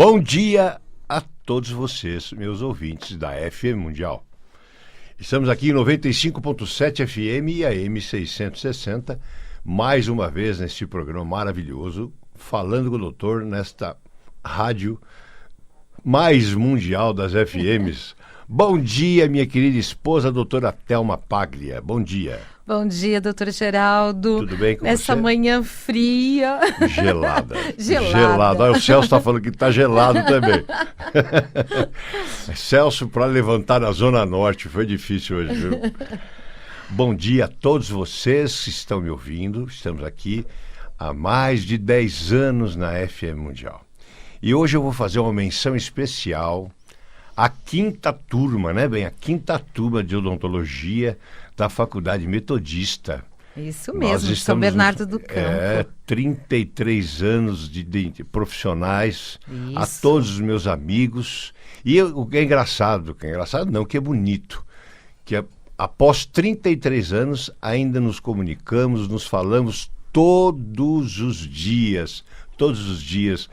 Bom dia a todos vocês, meus ouvintes da FM Mundial. Estamos aqui em 95.7 FM e AM 660, mais uma vez neste programa maravilhoso, falando com o doutor nesta rádio mais mundial das FMs. Bom dia, minha querida esposa, doutora Thelma Paglia. Bom dia. Bom dia, doutor Geraldo. Tudo bem com você? Nessa manhã fria. Gelada. Gelada. Olha, o Celso está falando que está gelado também. Celso, para levantar na Zona Norte, foi difícil hoje, viu? Bom dia a todos vocês que estão me ouvindo. Estamos aqui há mais de 10 anos na FM Mundial. E hoje eu vou fazer uma menção especial à quinta turma, né, bem? A quinta turma de odontologia da Faculdade Metodista. Isso mesmo, São Bernardo do Campo. 33 anos de profissionais. Isso. A todos os meus amigos. E o que é engraçado, que é bonito, que após 33 anos ainda nos comunicamos, nos falamos todos os dias. Todos os dias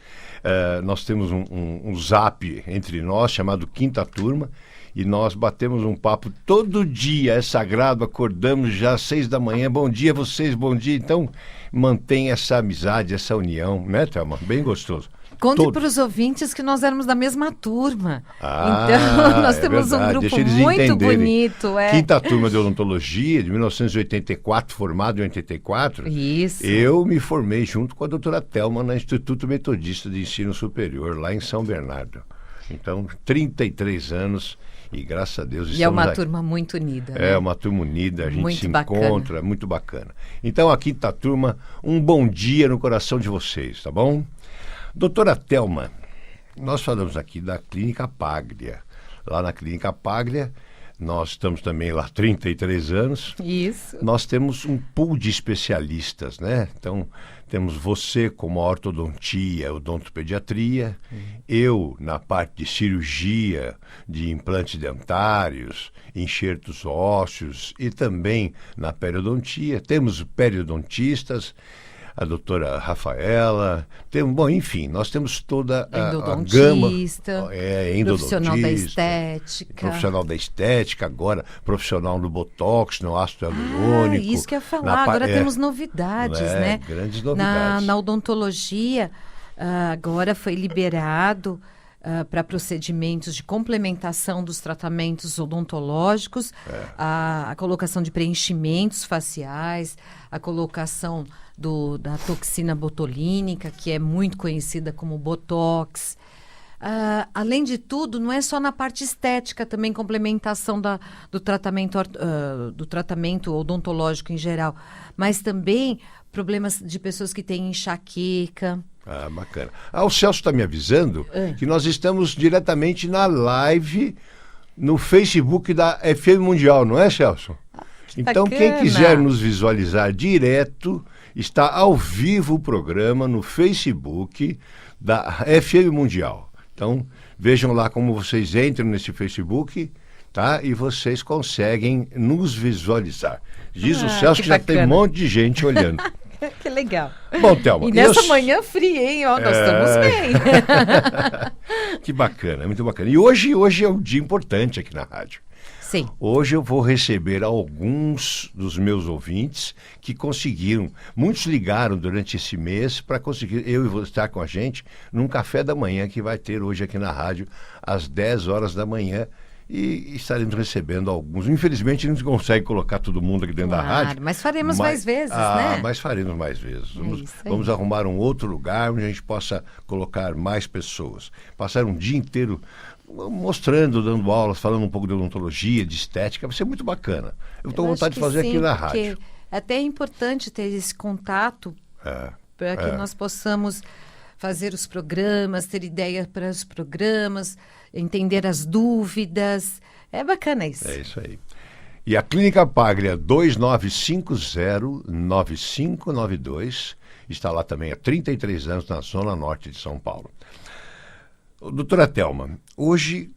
nós temos um zap entre nós chamado Quinta Turma. E nós batemos um papo todo dia, é sagrado, acordamos já às 6 da manhã, bom dia vocês, bom dia. Então, mantém essa amizade, essa união, né, Thelma? Bem gostoso. Conte para os ouvintes que nós éramos da mesma turma. Ah, então, nós temos um grupo muito entenderem. Bonito. Quinta turma de odontologia, de 1984, formado em 84. Isso. Eu me formei junto com a doutora Thelma no Instituto Metodista de Ensino Superior, lá em São Bernardo. Então, 33 anos. E graças a Deus estamos E é uma aí. Turma muito unida. Né? É uma turma unida, a gente muito se bacana. encontra, muito bacana. Então, a quinta turma, um bom dia no coração de vocês, tá bom? Doutora Thelma, nós falamos aqui da Clínica Paglia. Lá na Clínica Paglia, nós estamos também lá há 33 anos. Isso. Nós temos um pool de especialistas, né? Então, temos você como a ortodontia, odontopediatria, eu na parte de cirurgia, de implantes dentários, enxertos ósseos e também na periodontia. Temos periodontistas, a doutora Rafaela, enfim, nós temos toda a gama. Profissional da estética. Profissional da estética, agora profissional no Botox, no ácido hialurônico. Isso que eu ia falar, agora temos novidades, né? Grandes novidades. Na odontologia, agora foi liberado para procedimentos de complementação dos tratamentos odontológicos, a colocação de preenchimentos faciais, a colocação da toxina botulínica, que é muito conhecida como Botox. Além de tudo, não é só na parte estética, também complementação do tratamento odontológico em geral, mas também problemas de pessoas que têm enxaqueca. Bacana. O Celso está me avisando que nós estamos diretamente na live no Facebook da FM Mundial, não é, Celso? Então, bacana. Quem quiser nos visualizar direto, está ao vivo o programa no Facebook da FM Mundial. Então, vejam lá como vocês entram nesse Facebook, tá? E vocês conseguem nos visualizar. Diz o Celso que já tem um monte de gente olhando. Que legal. Bom, Thelma. E nessa manhã fria, hein? Ó, nós estamos bem. Que bacana, muito bacana. E hoje é um dia importante aqui na rádio. Sim. Hoje eu vou receber alguns dos meus ouvintes que conseguiram. Muitos ligaram durante esse mês para conseguir eu e você estar com a gente num café da manhã que vai ter hoje aqui na rádio às 10 horas da manhã. E estaremos recebendo alguns. Infelizmente, não consegue colocar todo mundo aqui dentro da rádio. Mas faremos mais vezes, né? Mas faremos mais vezes. Vamos arrumar um outro lugar onde a gente possa colocar mais pessoas. Passar um dia inteiro mostrando, dando aulas, falando um pouco de odontologia, de estética. Vai ser muito bacana. Eu estou com vontade de fazer aqui na rádio. Até é importante ter esse contato para que nós possamos fazer os programas, ter ideia para os programas, entender as dúvidas. É bacana isso. É isso aí. E a Clínica Paglia 2950-9592 está lá também há 33 anos na Zona Norte de São Paulo. Doutora Thelma, hoje,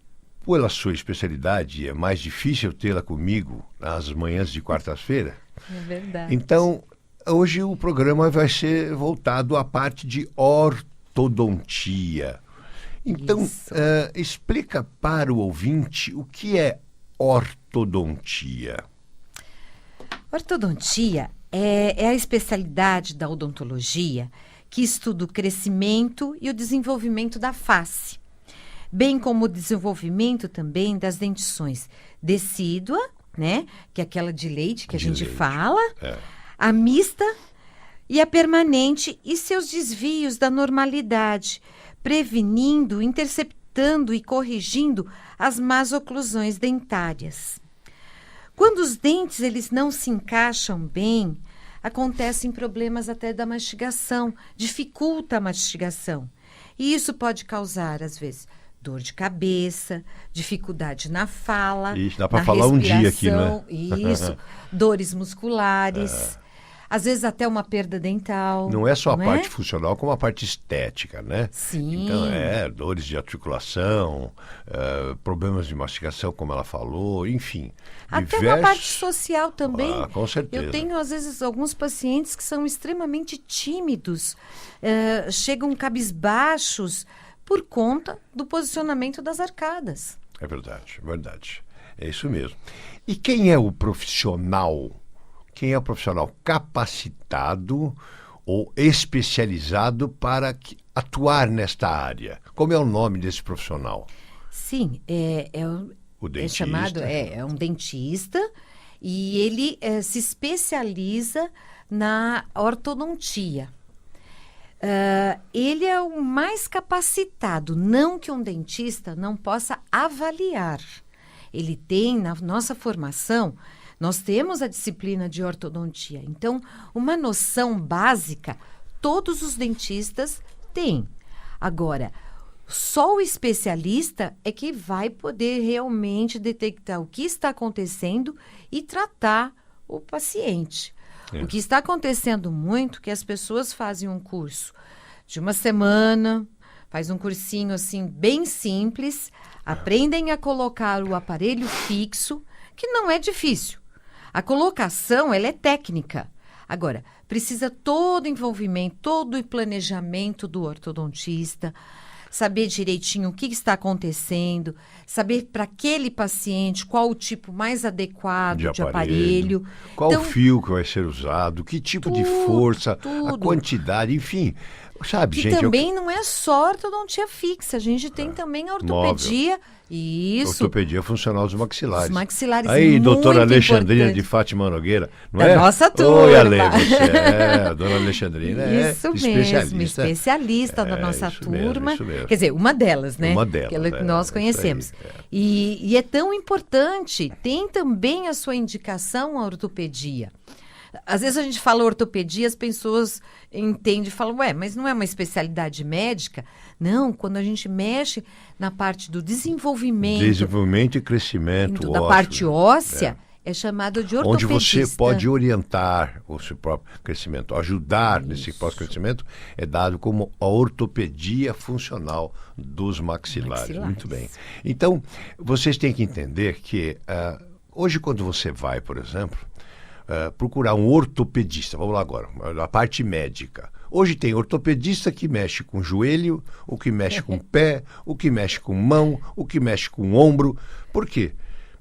pela sua especialidade, é mais difícil tê-la comigo nas manhãs de quarta-feira. É verdade. Então, hoje o programa vai ser voltado à parte de ortodontia. Então, Isso. explica para o ouvinte o que é ortodontia. Ortodontia é a especialidade da odontologia que estuda o crescimento e o desenvolvimento da face, bem como o desenvolvimento também das dentições decídua, né, que é aquela de leite que a gente fala, a mista e a permanente e seus desvios da normalidade, prevenindo, interceptando e corrigindo as más oclusões dentárias. Quando os dentes eles não se encaixam bem, acontecem problemas até da mastigação, dificulta a mastigação. E isso pode causar, às vezes, dor de cabeça, dificuldade na fala, Ixi, dá para na falar um dia aqui, né? Isso, dores musculares, às vezes até uma perda dental. Não é só a não parte funcional, como a parte estética, né? Sim. Então, dores de articulação, problemas de mastigação, como ela falou, enfim. Até uma parte social também. Ah, com certeza. Eu tenho, às vezes, alguns pacientes que são extremamente tímidos, chegam cabisbaixos por conta do posicionamento das arcadas. É verdade, é verdade. É isso mesmo. E quem é o profissional? Quem é o profissional capacitado ou especializado para atuar nesta área? Como é o nome desse profissional? Sim, O dentista. é um dentista e ele se especializa na ortodontia. Ele é o mais capacitado, não que um dentista não possa avaliar. Ele tem, na nossa formação, nós temos a disciplina de ortodontia. Então, uma noção básica, todos os dentistas têm. Agora, só o especialista é que vai poder realmente detectar o que está acontecendo e tratar o paciente. O que está acontecendo muito é que as pessoas fazem um curso de uma semana, faz um cursinho assim bem simples, aprendem a colocar o aparelho fixo, que não é difícil. A colocação, ela é técnica. Agora, precisa todo o envolvimento, todo o planejamento do ortodontista, saber direitinho o que está acontecendo, saber para aquele paciente qual o tipo mais adequado de aparelho. Qual então, o fio que vai ser usado, que tipo de força, a quantidade, enfim. Sabe, que gente, também não é só ortodontia fixa, a gente tem também a ortopedia. Isso. Ortopedia funcional dos maxilares. Os maxilares. Aí, doutora muito Alexandrina importante. de Fátima Nogueira, não Da é? nossa turma. Oi, Ale, a dona Alexandrina Isso mesmo, especialista. especialista da nossa isso mesmo, turma. isso mesmo. Quer dizer, uma delas, né? Uma delas, Aquela que nós isso conhecemos. aí, E é tão importante, tem também a sua indicação a ortopedia. Às vezes a gente fala ortopedia, as pessoas entendem e falam, mas não é uma especialidade médica? Não, quando a gente mexe na parte do desenvolvimento E crescimento da ósseo, parte óssea, é chamado de onde ortopedista. você pode orientar o seu próprio crescimento, ajudar nesse próprio crescimento, é dado como a ortopedia funcional dos maxilares. Muito bem. Então, vocês têm que entender que hoje, quando você vai, por exemplo, procurar um ortopedista, vamos lá agora, a parte médica. Hoje tem ortopedista que mexe com joelho, o que mexe com pé, o que mexe com mão, o que mexe com ombro. Por quê?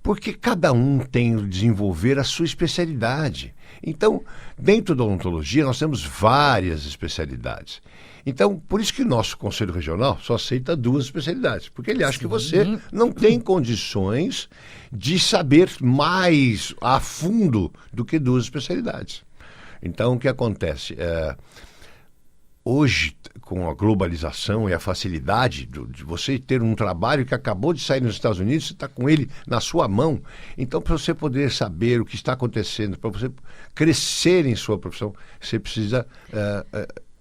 Porque cada um tem que desenvolver a sua especialidade. Então, dentro da odontologia, nós temos várias especialidades. Então, por isso que o nosso Conselho Regional só aceita 2 especialidades, porque ele acha que você não tem condições de saber mais a fundo do que 2 especialidades. Então, o que acontece? Hoje, com a globalização e a facilidade de você ter um trabalho que acabou de sair nos Estados Unidos, você está com ele na sua mão. Então, para você poder saber o que está acontecendo, para você crescer em sua profissão, você precisa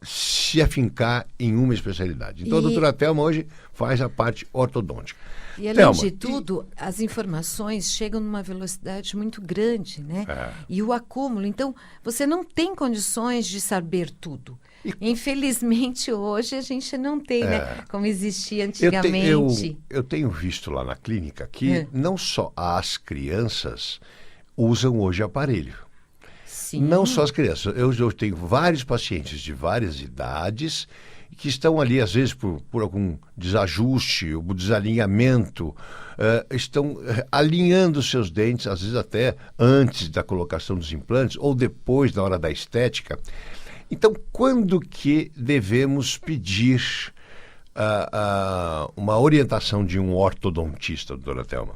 se afincar em uma especialidade. Então, a doutora Thelma hoje faz a parte ortodôntica. E, além de tudo, as informações chegam numa velocidade muito grande, né? E o acúmulo. Então, você não tem condições de saber tudo. Infelizmente, hoje a gente não tem, né? Como existia antigamente. Eu tenho visto lá na clínica que não só as crianças usam hoje aparelho. Sim. Não só as crianças. Eu tenho vários pacientes de várias idades que estão ali, às vezes, por algum desajuste, ou desalinhamento, estão alinhando os seus dentes, às vezes até antes da colocação dos implantes, ou depois, na hora da estética. Então, quando que devemos pedir uma orientação de um ortodontista, doutora Thelma?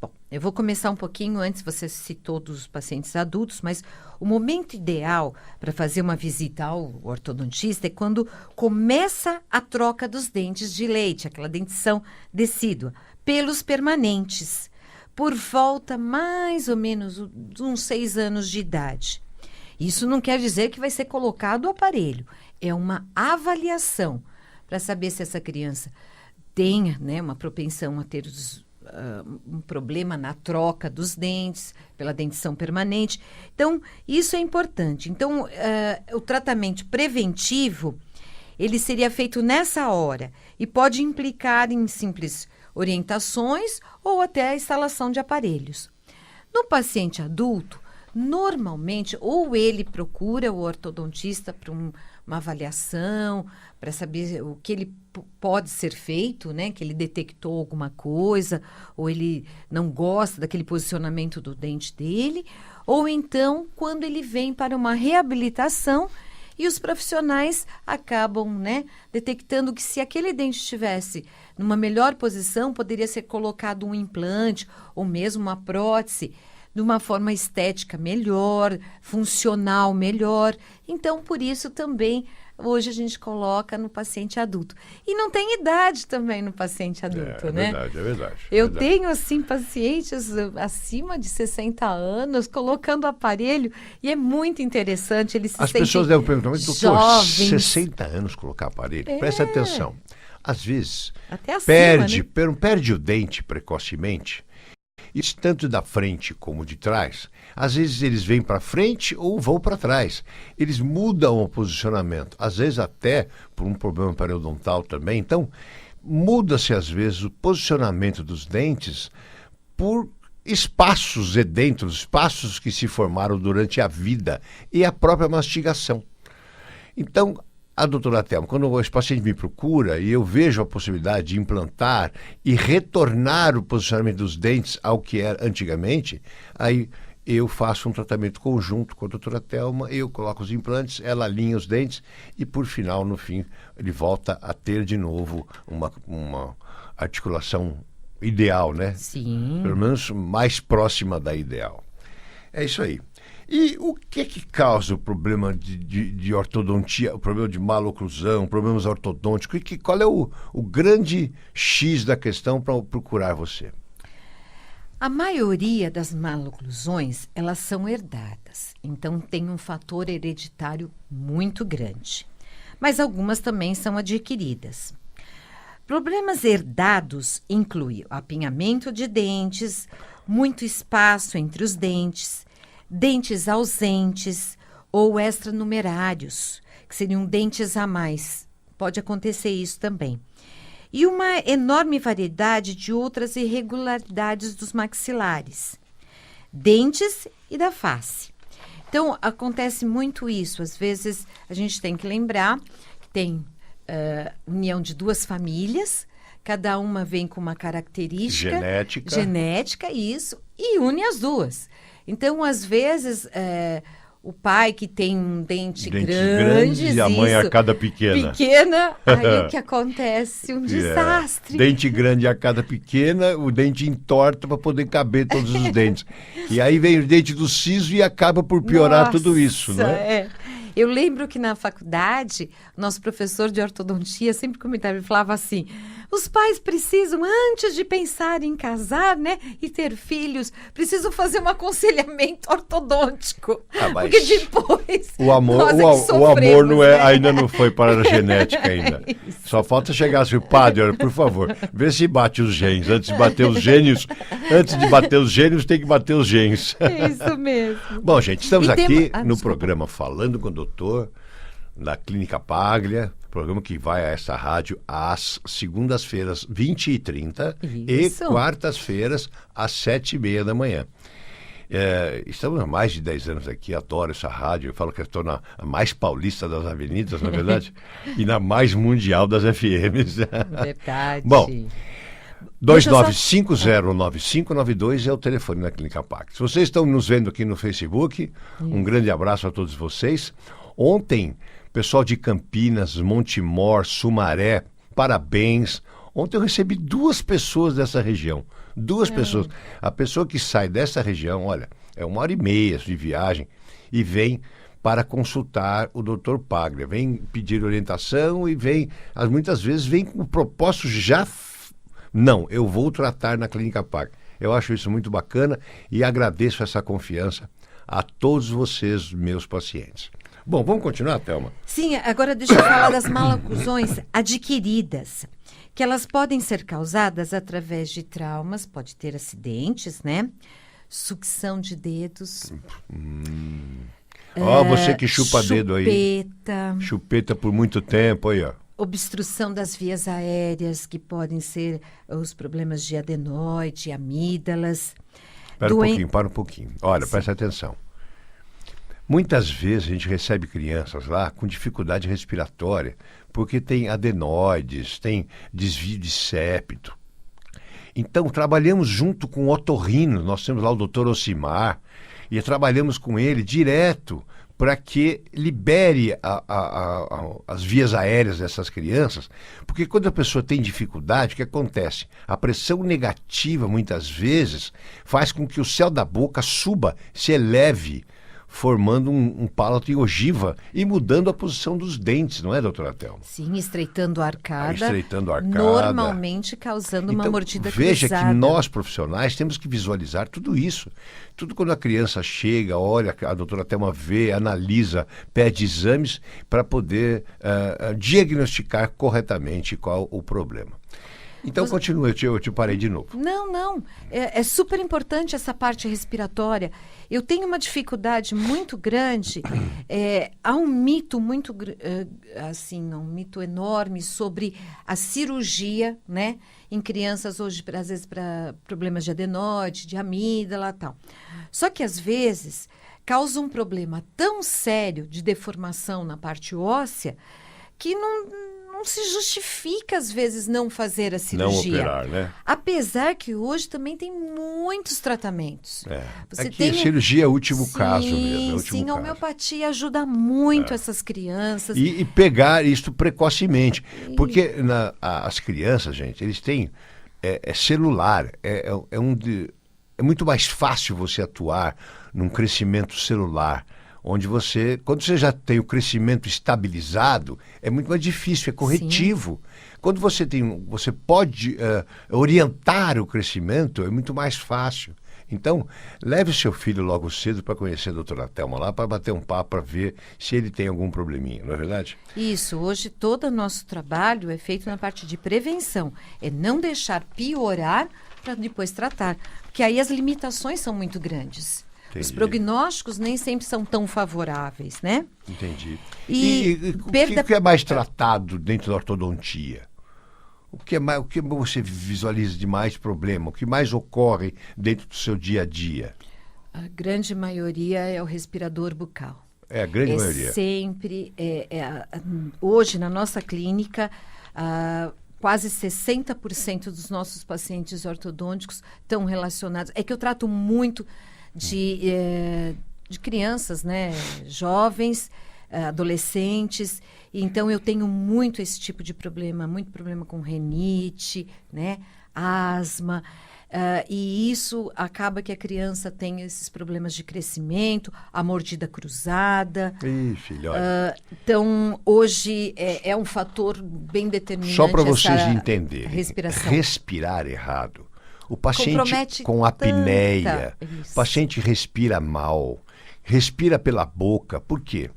Bom, eu vou começar um pouquinho antes, você citou dos pacientes adultos, mas o momento ideal para fazer uma visita ao ortodontista é quando começa a troca dos dentes de leite, aquela dentição decídua, pelos permanentes, por volta mais ou menos de uns 6 anos de idade. Isso não quer dizer que vai ser colocado o aparelho, é uma avaliação para saber se essa criança tem, né, uma propensão a ter um problema na troca dos dentes, pela dentição permanente. Então, isso é importante. Então, o tratamento preventivo, ele seria feito nessa hora e pode implicar em simples orientações ou até a instalação de aparelhos. No paciente adulto, normalmente, ou ele procura o ortodontista para uma avaliação, para saber o que ele pode ser feito, né? Que ele detectou alguma coisa, ou ele não gosta daquele posicionamento do dente dele, ou então quando ele vem para uma reabilitação e os profissionais acabam, né, detectando que se aquele dente estivesse numa melhor posição, poderia ser colocado um implante ou mesmo uma prótese de uma forma estética melhor, funcional melhor. Então, por isso também, hoje a gente coloca no paciente adulto. E não tem idade também no paciente adulto, né? É verdade. Eu tenho, assim, pacientes acima de 60 anos colocando aparelho e é muito interessante. Eles se As pessoas devem perguntar, mas doutor, jovens. 60 anos colocar aparelho? Presta atenção. Às vezes, Até acima, perde o dente precocemente. Isso tanto da frente como de trás. Às vezes eles vêm para frente ou vão para trás. Eles mudam o posicionamento. Às vezes até por um problema periodontal também. Então, muda-se às vezes o posicionamento dos dentes por espaços edêntulos, espaços que se formaram durante a vida e a própria mastigação. Então, a doutora Thelma, quando esse paciente me procura e eu vejo a possibilidade de implantar e retornar o posicionamento dos dentes ao que era antigamente, aí eu faço um tratamento conjunto com a doutora Thelma, eu coloco os implantes, ela alinha os dentes e, por final, no fim, ele volta a ter de novo uma articulação ideal, né? Sim. Pelo menos mais próxima da ideal. É isso aí. E o que causa o problema de ortodontia, o problema de maloclusão, problemas ortodônticos? Qual é o grande X da questão para procurar você? A maioria das maloclusões, elas são herdadas. Então, tem um fator hereditário muito grande. Mas algumas também são adquiridas. Problemas herdados incluem o apinhamento de dentes, muito espaço entre os dentes, dentes ausentes ou extranumerários, que seriam dentes a mais. Pode acontecer isso também. E uma enorme variedade de outras irregularidades dos maxilares, dentes e da face. Então, acontece muito isso. Às vezes, a gente tem que lembrar que tem união de 2 famílias, cada uma vem com uma característica genética, isso, e une as 2. Então, às vezes, o pai que tem um dente grande e a mãe a cada pequena. Aí o que acontece? Um desastre. Dente grande a cada pequena, o dente entorta para poder caber todos os dentes. E aí vem o dente do siso e acaba por piorar tudo isso, não é? Eu lembro que na faculdade, nosso professor de ortodontia sempre comentava e falava assim: os pais precisam, antes de pensar em casar, né, e ter filhos, precisam fazer um aconselhamento ortodôntico. Porque depois o amor não é, né? Ainda não foi para a genética ainda. Só falta chegar assim, padre, olha, por favor, vê se bate os genes. Antes de bater os gênios, tem que bater os genes. É isso mesmo. Bom, gente, estamos aqui no programa Falando com o Doutor, na Clínica Paglia, programa que vai a essa rádio às segundas-feiras, 20h30, e quartas-feiras, às 7h30 da manhã. Estamos há mais de 10 anos aqui, adoro essa rádio. Eu falo que eu estou na mais paulista das avenidas, na verdade, e na mais mundial das FMs. Verdade. Bom, 29509592 é o telefone da Clínica Pax. Se vocês estão nos vendo aqui no Facebook, um grande abraço a todos vocês. Ontem, pessoal de Campinas, Montemor, Sumaré, parabéns. Ontem eu recebi 2 pessoas dessa região. 2 pessoas. A pessoa que sai dessa região, olha, é 1h30 de viagem e vem para consultar o Dr. Paglia. Vem pedir orientação e muitas vezes vem com o propósito já... Não, eu vou tratar na Clínica Paglia. Eu acho isso muito bacana e agradeço essa confiança a todos vocês, meus pacientes. Bom, vamos continuar, Thelma? Sim, agora deixa eu falar das maloclusões adquiridas, que elas podem ser causadas através de traumas, pode ter acidentes, né? Sucção de dedos. Você que chupa dedo aí. Chupeta. Chupeta por muito tempo, aí, ó. Obstrução das vias aéreas, que podem ser os problemas de adenoide, amígdalas. Para um pouquinho. Olha, presta atenção. Muitas vezes a gente recebe crianças lá com dificuldade respiratória, porque tem adenoides, tem desvio de septo. Então, trabalhamos junto com o otorrino, nós temos lá o doutor Ocimar, e trabalhamos com ele direto para que libere as vias aéreas dessas crianças, porque quando a pessoa tem dificuldade, o que acontece? A pressão negativa, muitas vezes, faz com que o céu da boca suba, se eleve, formando um palato em ogiva e mudando a posição dos dentes, não é, doutora Thelma? Sim, estreitando a arcada. Estreitando a arcada. Normalmente causando uma mordida veja cruzada. Que nós, profissionais, temos que visualizar tudo isso. Tudo quando a criança chega, olha, a doutora Thelma vê, analisa, pede exames para poder diagnosticar corretamente qual o problema. Então, continua, eu te parei de novo. Não. É super importante essa parte respiratória. Eu tenho uma dificuldade muito grande. Há um mito muito, um mito enorme sobre a cirurgia, né? Em crianças hoje, às vezes, para problemas de adenoide, de amígdala e tal. Só que, às vezes, causa um problema tão sério de deformação na parte óssea que não se justifica, às vezes, não fazer a cirurgia. Não operar, né? Apesar que hoje também tem muitos tratamentos. Aqui a cirurgia é o último caso mesmo. Sim, a homeopatia ajuda muito essas crianças. E pegar isso precocemente. Porque as crianças, gente, eles têm... É celular. É muito mais fácil você atuar num crescimento celular, onde quando você já tem o crescimento estabilizado, é muito mais difícil, é corretivo. Sim. Quando você pode orientar o crescimento, é muito mais fácil. Então, leve o seu filho logo cedo para conhecer a doutora Thelma lá, para bater um papo, para ver se ele tem algum probleminha, não é verdade? Isso, hoje todo o nosso trabalho é feito na parte de prevenção, é não deixar piorar para depois tratar, porque aí as limitações são muito grandes. Entendi. Os prognósticos nem sempre são tão favoráveis, né? Entendi. E o que é mais tratado dentro da ortodontia? O que você visualiza de mais problema? O que mais ocorre dentro do seu dia a dia? A grande maioria é o respirador bucal. É a grande maioria. Sempre. Hoje, na nossa clínica, quase 60% dos nossos pacientes ortodônticos estão relacionados. É que eu trato muito de crianças, né, jovens, adolescentes, então eu tenho muito esse tipo de problema, muito problema com rinite, né, asma, e isso acaba que a criança tem esses problemas de crescimento, a mordida cruzada. Então, hoje é um fator bem determinante. Só para vocês entenderem, respiração. Respirar errado. O paciente com apneia, o paciente respira mal, respira pela boca. Por quê?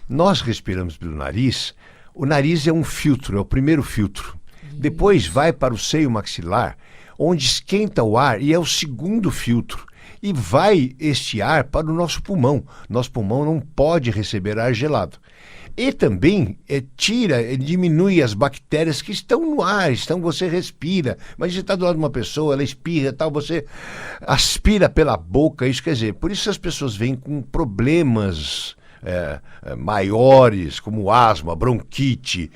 Nós respiramos pelo nariz, o nariz é um filtro, é o primeiro filtro. Isso. Depois vai para o seio maxilar, onde esquenta o ar e é o segundo filtro. E vai este ar para o nosso pulmão. Nosso pulmão não pode receber ar gelado. E também diminui as bactérias que estão no ar, você respira. Mas você está do lado de uma pessoa, ela espirra, tal, você aspira pela boca, isso quer dizer, por isso as pessoas vêm com problemas maiores, como asma, bronquite,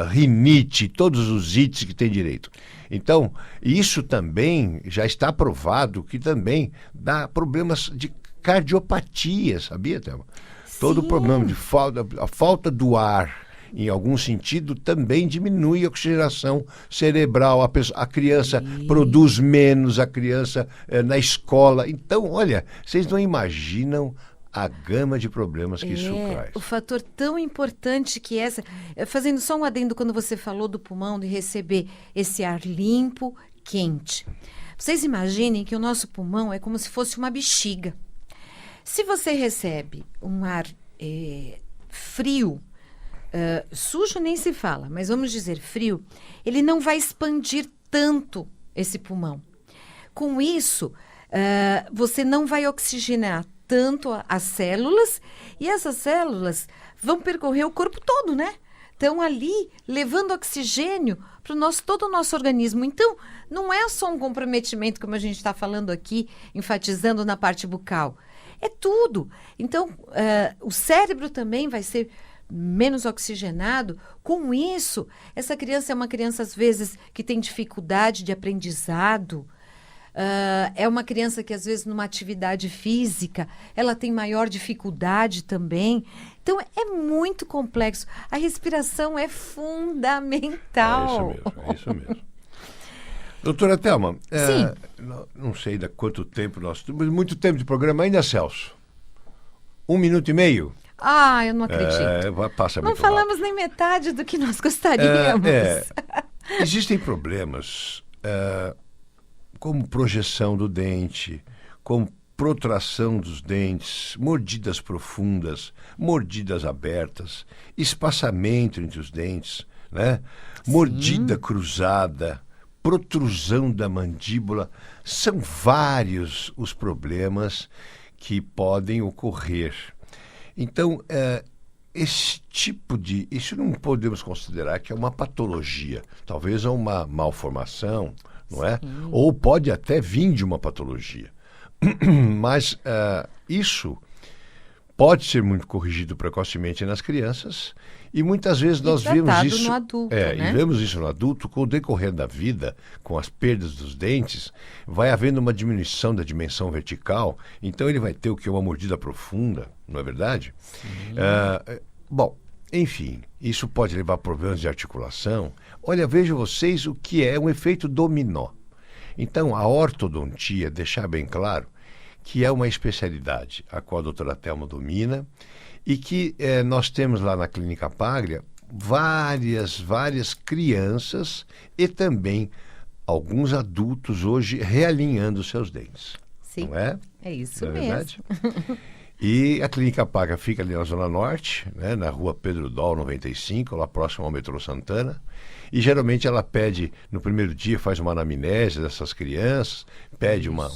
rinite, todos os ites que tem direito. Então, isso também já está provado que também dá problemas de cardiopatia, sabia, Thelma? Todo o problema de a falta do ar, em algum sentido, também diminui a oxigenação cerebral. A criança produz menos, a criança na escola. Então, olha, vocês não imaginam a gama de problemas que isso traz. O fator tão importante que fazendo só um adendo quando você falou do pulmão, de receber esse ar limpo, quente. Vocês imaginem que o nosso pulmão é como se fosse uma bexiga. Se você recebe um ar frio, sujo nem se fala, mas vamos dizer frio, ele não vai expandir tanto esse pulmão. Com isso, você não vai oxigenar tanto as células, e essas células vão percorrer o corpo todo, né? Estão ali levando oxigênio para todo o nosso organismo. Então, não é só um comprometimento, como a gente está falando aqui, enfatizando na parte bucal. É tudo. Então, o cérebro também vai ser menos oxigenado. Com isso, essa criança é uma criança, às vezes, que tem dificuldade de aprendizado. É uma criança que, às vezes, numa atividade física, ela tem maior dificuldade também. Então, é muito complexo. A respiração é fundamental. É isso mesmo. Doutora Thelma, não sei da quanto tempo nós temos, muito tempo de programa ainda, Celso. 1 minuto e meio? Eu não acredito. Passa não muito falamos rápido. nem metade do que nós gostaríamos. Existem problemas como projeção do dente, como protração dos dentes, mordidas profundas, mordidas abertas, espaçamento entre os dentes, né? Mordida cruzada, protrusão da mandíbula. São vários os problemas que podem ocorrer. Então, isso não podemos considerar que é uma patologia. Talvez é uma malformação, não é? Ou pode até vir de uma patologia. Mas isso pode ser muito corrigido precocemente nas crianças, e muitas vezes nós vemos isso no adulto, né? E vemos isso no adulto. Com o decorrer da vida, com as perdas dos dentes, vai havendo uma diminuição da dimensão vertical, então ele vai ter o que? Uma mordida profunda, não é verdade? Bom, enfim, isso pode levar a problemas de articulação. Olha, vejam vocês o que é um efeito dominó. Então, a ortodontia, deixar bem claro que é uma especialidade a qual a doutora Thelma domina, e que nós temos lá na Clínica Paglia várias crianças e também alguns adultos hoje realinhando seus dentes. Sim, não é? É isso não é mesmo. Verdade? E a Clínica Paglia fica ali na Zona Norte, né, na rua Pedro Doll 95, lá próximo ao metrô Santana. E geralmente ela pede, no primeiro dia, faz uma anamnese dessas crianças, pede uma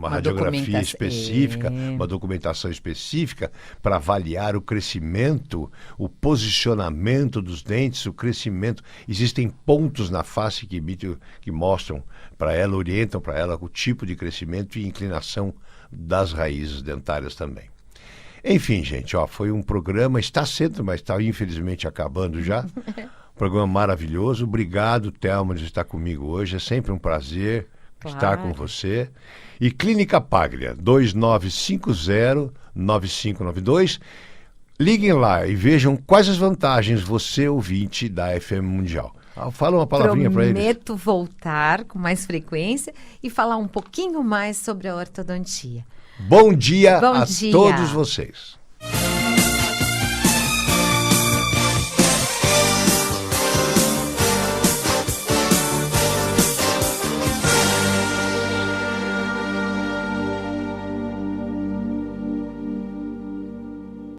radiografia específica, uma documentação específica para avaliar o crescimento, o posicionamento dos dentes, o crescimento. Existem pontos na face que mostram para ela, orientam para ela o tipo de crescimento e inclinação das raízes dentárias também. Enfim, gente, foi um programa, está sendo, mas está infelizmente acabando já. Programa maravilhoso. Obrigado, Thelma, de estar comigo hoje. É sempre um prazer estar com você. E Clínica Paglia, 2950-9592. Liguem lá e vejam quais as vantagens você, ouvinte da FM Mundial. Fala uma palavrinha para eles. Prometo voltar com mais frequência e falar um pouquinho mais sobre a ortodontia. Bom dia a todos vocês.